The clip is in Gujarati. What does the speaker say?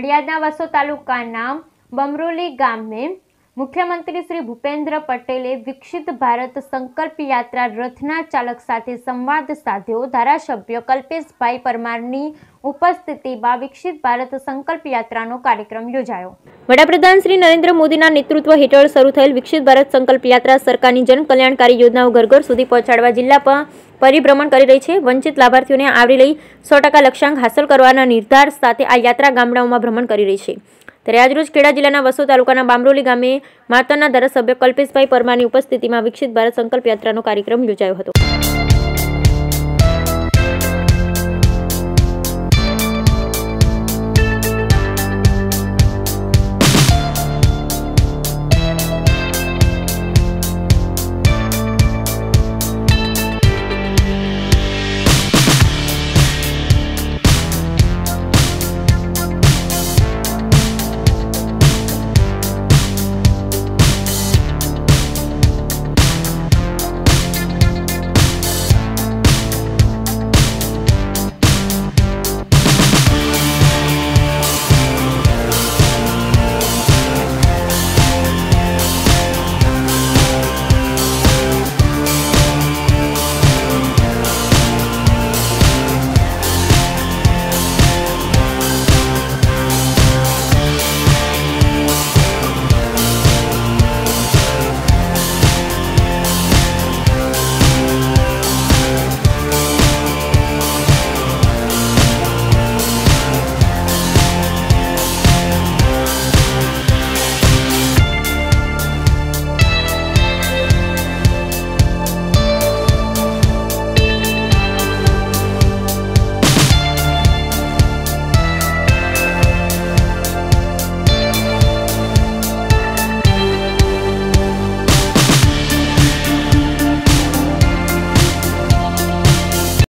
નડિયાદના વસો તાલુકાના બમરોલી ગામે મુખ્યમંત્રી શ્રી ભૂપેન્દ્ર પટેલે વિકસિત ભારત સંકલ્પ યાત્રા રથના ચાલક સાથે સંવાદ સાધ્યો। ધારાસભ્ય કલ્પેશભાઈ પરમારની ઉપસ્થિતિમાં વિકસિત ભારત સંકલ્પ યાત્રાનો કાર્યક્રમ યોજાયો। વડાપ્રધાન શ્રી નરેન્દ્ર મોદીના નેતૃત્વ હેઠળ શરૂ થયેલ વિકસિત ભારત સંકલ્પ યાત્રા સરકારની જનકલ્યાણકારી યોજનાઓ ઘર ઘર સુધી પહોંચાડવા જિલ્લા પરિભ્રમણ કરી રહી છે। વંચિત લાભાર્થીઓને આવરી લઈ 100% લક્ષ્યાંક હાંસલ કરવાના નિર્ધાર સાથે આ યાત્રા ગામડાઓમાં ભ્રમણ કરી રહી છે। ત્યારે આજરોજ ખેડા જિલ્લાના વસો તાલુકાના બામરોલી ગામે માતરના ધારાસભ્ય કલ્પેશભાઈ પરમારની ઉપસ્થિતિમાં વિકસિત ભારત સંકલ્પ યાત્રાનો કાર્યક્રમ યોજાયો હતો।